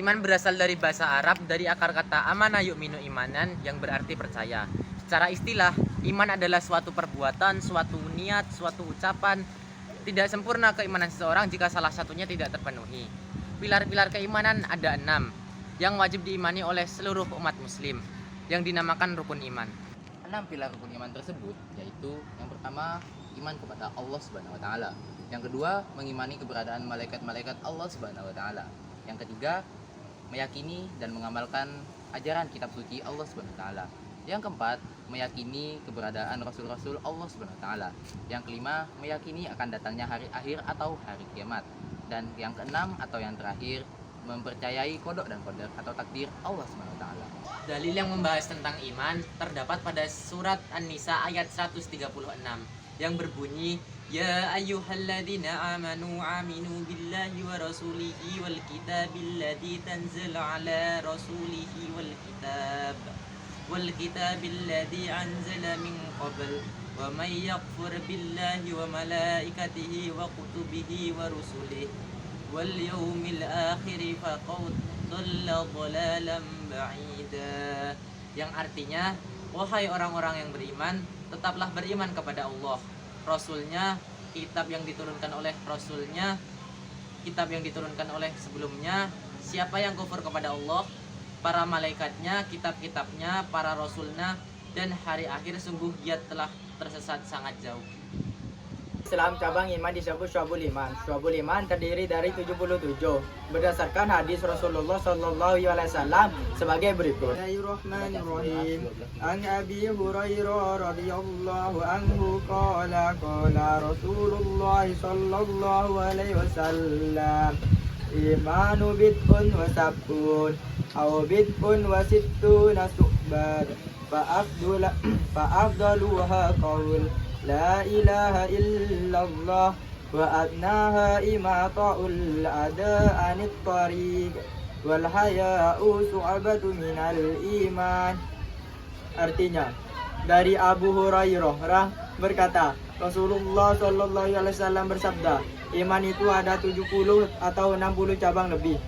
Iman berasal dari bahasa Arab, dari akar kata amana yu'minu imanan, yang berarti percaya. Secara istilah, iman adalah suatu perbuatan, suatu niat, suatu ucapan. Tidak sempurna keimanan seseorang jika salah satunya tidak terpenuhi. Pilar-pilar keimanan ada 6, yang wajib diimani oleh seluruh umat muslim, yang dinamakan rukun iman. 6 pilar rukun iman tersebut yaitu yang pertama, iman kepada Allah Subhanahu wa taala. Yang kedua, mengimani keberadaan malaikat-malaikat Allah Subhanahu wa taala. Yang ketiga, meyakini dan mengamalkan ajaran kitab suci Allah Subhanahu wa taala. Yang keempat, meyakini keberadaan rasul-rasul Allah Subhanahu wa taala. Yang kelima, meyakini akan datangnya hari akhir atau hari kiamat. Dan yang keenam atau yang terakhir, mempercayai kodok dan qadar atau takdir Allah Subhanahu wa taala. Dalil yang membahas tentang iman terdapat pada surat An-Nisa ayat 136 yang berbunyi, Ya ayyuhalladzina amanu aminu billahi wa rasulihi wal kitabil ladzi tanzala ala rasulihi wal kitabil ladzi anzala min qabl wa may yakfur billahi wa malaikatihi wa kutubihi wa rusulihi wal yawmil akhir faqad dhalla dhalalan ba'ida. Yang artinya, wahai orang-orang yang beriman, tetaplah beriman kepada Allah, Rasulnya, kitab yang diturunkan oleh Rasulnya, kitab yang diturunkan oleh sebelumnya. Siapa yang kufur kepada Allah, para malaikatnya, kitab-kitabnya, para rasulnya, dan hari akhir, sungguh dia telah tersesat sangat jauh. Islam cabang iman disebut Syu'abul Iman. Syu'abul Iman terdiri dari 77 berdasarkan hadis Rasulullah Sallallahu Alaihi Wasallam sebagai berikut. Bismillahirrahmanirrahim. An Abi Hurairah radhiyallahu anhu qala Rasulullah Sallallahu Alaihi Wasallam, imanu bid'un wa sab'un aw bid'un wa sittuna su'bad fa afdaluha qaul La ilaha illallah wa adnaha imata'ul ada anit tariq wal haya'u su'abatu minal iman. Artinya, dari Abu Hurairah berkata, Rasulullah Sallallahu Alaihi Wasallam bersabda, iman itu ada 70 atau 60 cabang lebih.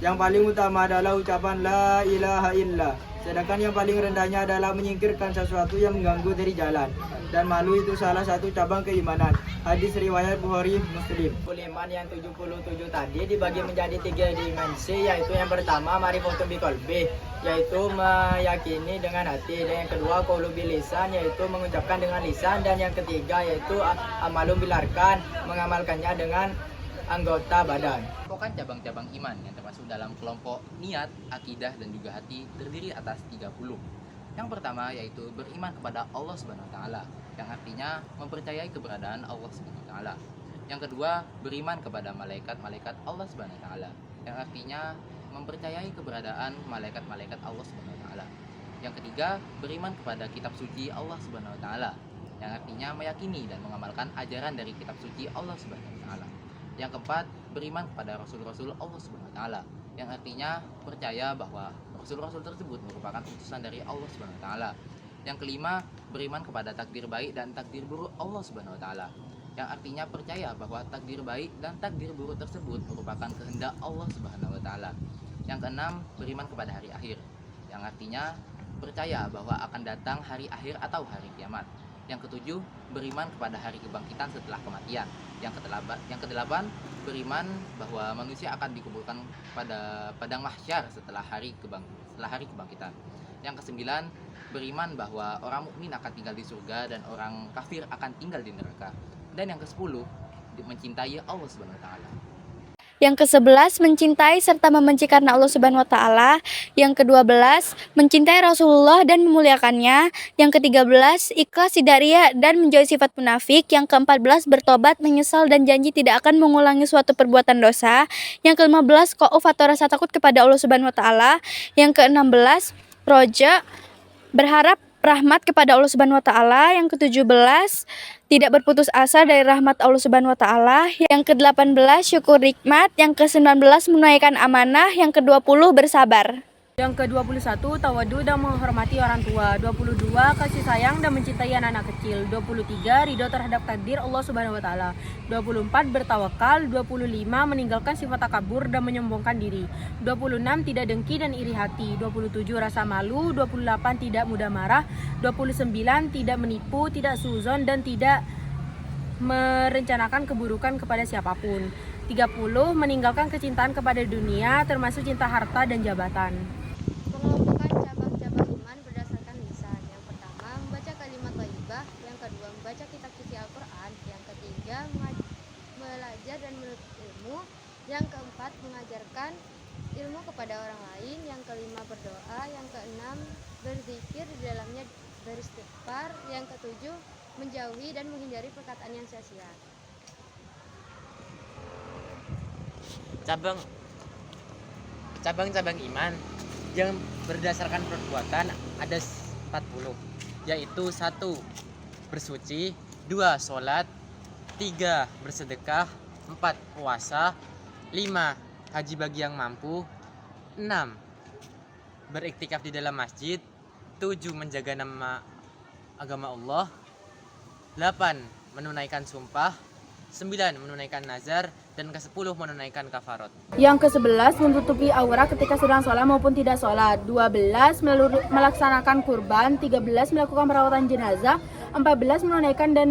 Yang paling utama adalah ucapan La ilaha illallah. Sedangkan yang paling rendahnya adalah menyingkirkan sesuatu yang mengganggu dari jalan. Dan malu itu salah satu cabang keimanan. Hadis riwayat Bukhari Muslim. Iman yang 77 tadi dibagi menjadi 3 dimensi, yaitu yang pertama ma'rifatun biqalbi, yaitu meyakini dengan hati, dan yang kedua qaulu bil lisan, yaitu mengucapkan dengan lisan, dan yang ketiga yaitu amalun bil arkan, mengamalkannya dengan anggota badan. Pokoknya cabang-cabang iman yang termasuk dalam kelompok niat, akidah, dan juga hati terdiri atas 30. Yang pertama yaitu beriman kepada Allah Subhanahu wa taala, yang artinya mempercayai keberadaan Allah Subhanahu wa taala. Yang kedua, beriman kepada malaikat-malaikat Allah Subhanahu wa taala, yang artinya mempercayai keberadaan malaikat-malaikat Allah Subhanahu wa taala. Yang ketiga, beriman kepada kitab suci Allah Subhanahu wa taala, yang artinya meyakini dan mengamalkan ajaran dari kitab suci Allah Subhanahu wa taala. Yang keempat, beriman kepada rasul-rasul Allah Subhanahu wa taala, yang artinya percaya bahwa rasul-rasul tersebut merupakan utusan dari Allah Subhanahu wa taala. Yang kelima, beriman kepada takdir baik dan takdir buruk Allah Subhanahu wa taala, yang artinya percaya bahwa takdir baik dan takdir buruk tersebut merupakan kehendak Allah Subhanahu wa taala. Yang keenam, beriman kepada hari akhir, yang artinya percaya bahwa akan datang hari akhir atau hari kiamat. Yang ketujuh, beriman kepada hari kebangkitan setelah kematian. Yang kedelapan, beriman bahwa manusia akan dikuburkan pada padang mahsyar setelah hari kebangkitan. Yang kesembilan, beriman bahwa orang mukmin akan tinggal di surga dan orang kafir akan tinggal di neraka. Dan yang kesepuluh, mencintai Allah Subhanahu wa taala. Yang ke-11, mencintai serta membenci karena Allah Subhanahu wa taala. Yang ke-12, mencintai Rasulullah dan memuliakannya. Yang ke-13, ikhlas tidak riya dan menjauhi sifat munafik. Yang ke-14, bertobat, menyesal dan janji tidak akan mengulangi suatu perbuatan dosa. Yang ke-15, qauf atau rasa takut kepada Allah Subhanahu wa taala. Yang ke-16, roja, berharap rahmat kepada Allah Subhanahu wa taala. Yang ke-17, tidak berputus asa dari rahmat Allah Subhanahu wa taala. Yang ke-18, syukur nikmat. Yang ke-19, menunaikan amanah. Yang ke-20, bersabar. Yang ke-21, tawadu dan menghormati orang tua. 22, kasih sayang dan mencintai anak-anak kecil. 23, ridho terhadap takdir Allah Subhanahu wa taala. 24, bertawakal. 25, meninggalkan sifat takabur dan menyombongkan diri. 26, tidak dengki dan iri hati. 27, rasa malu. 28, tidak mudah marah. 29, tidak menipu, tidak suzon dan tidak merencanakan keburukan kepada siapapun. 30, meninggalkan kecintaan kepada dunia termasuk cinta harta dan jabatan. Pengelompokan cabang-cabang iman berdasarkan lisan. Yang pertama, membaca kalimat thayyibah. Yang kedua, membaca kitab suci Al-Quran. Yang ketiga, belajar dan menuntut ilmu. Yang keempat, mengajarkan ilmu kepada orang lain. Yang kelima, berdoa. Yang keenam, berzikir, di dalamnya beristighfar. Yang ketujuh, menjauhi dan menghindari perkataan yang sia-sia. Cabang-cabang iman yang berdasarkan perbuatan ada 40, yaitu 1. Bersuci, 2. Sholat, 3. Bersedekah, 4. Puasa, 5. Haji bagi yang mampu, 6. Beriktikaf di dalam masjid, 7. Menjaga nama agama Allah, 8. Menunaikan sumpah, 9. Menunaikan nazar, dan ke-10 menunaikan kafarat. Yang ke-11, menutupi aurat ketika sedang sholat maupun tidak sholat. 12, melaksanakan kurban. 13, melakukan perawatan jenazah. 14, menunaikan dan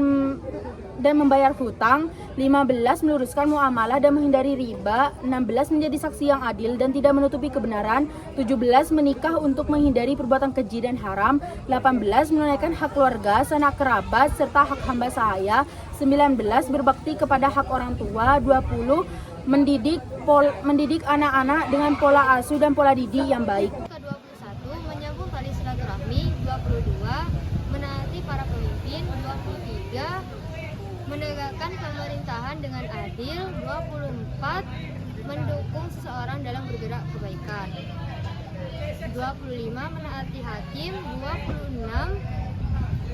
membayar hutang. 15, meluruskan muamalah dan menghindari riba. 16, menjadi saksi yang adil dan tidak menutupi kebenaran. 17, menikah untuk menghindari perbuatan keji dan haram. 18, menunaikan hak keluarga, sanak kerabat, serta hak hamba sahaya. 19, berbakti kepada hak orang tua. 20, mendidik anak-anak dengan pola asuh dan pola didik yang baik. Ke-21, menyambung tali silaturahmi. 22, menaati para pemimpin. 23, menegakkan pemerintahan dengan adil. 24, mendukung seseorang dalam bergerak kebaikan. 25, menaati hakim. 26,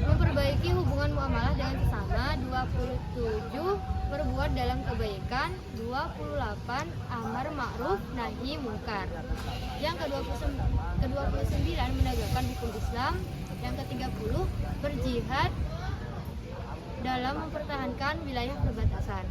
memperbaiki hubungan muamalah dengan sesama. 27, berbuat dalam kebaikan. 28, amar ma'ruf nahi mungkar. Yang ke-29, menegakkan hukum Islam. Yang ke-30, berjihad dalam mempertahankan wilayah perbatasan.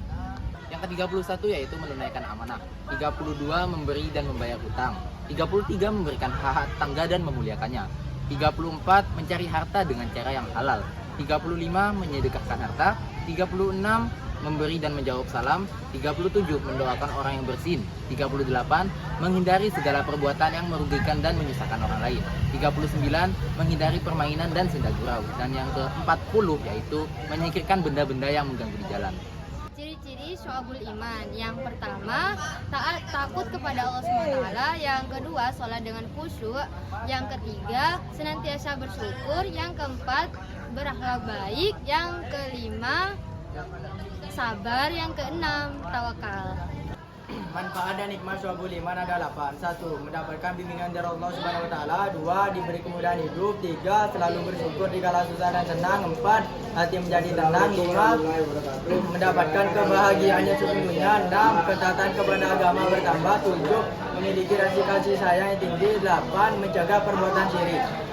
Yang ke-31 yaitu menunaikan amanah. 32, memberi dan membayar hutang. 33, memberikan hak tangga dan memuliakannya. 34, mencari harta dengan cara yang halal. 35, menyedekahkan harta. 36, memberi dan menjawab salam. 37, mendoakan orang yang bersin. 38, menghindari segala perbuatan yang merugikan dan menyusahkan orang lain. 39, menghindari permainan dan senda gurau. Dan yang ke-40 yaitu menyingkirkan benda-benda yang mengganggu di jalan. Ciri-ciri syu'abul iman. Yang pertama, taat takut kepada Allah SWT. Yang kedua, sholat dengan khusyuk. Yang ketiga, senantiasa bersyukur. Yang keempat, berakhlak baik. Yang kelima, sabar. Yang keenam, tawakal. Manfaat dan nikmat syu'abul iman ada 8. 1. Mendapatkan bimbingan dari Allah Subhanahu wa taala. 2. Diberi kemudahan hidup. 3. Selalu bersyukur di kala susah dan senang. 4. Hati menjadi tenang. 5. Mendapatkan kebahagiaan yang sesungguhnya. 6. Ketaatan kepada agama bertambah. 7. Memiliki rasa kasih sayang yang tinggi. 8. Menjaga perbuatan syirik.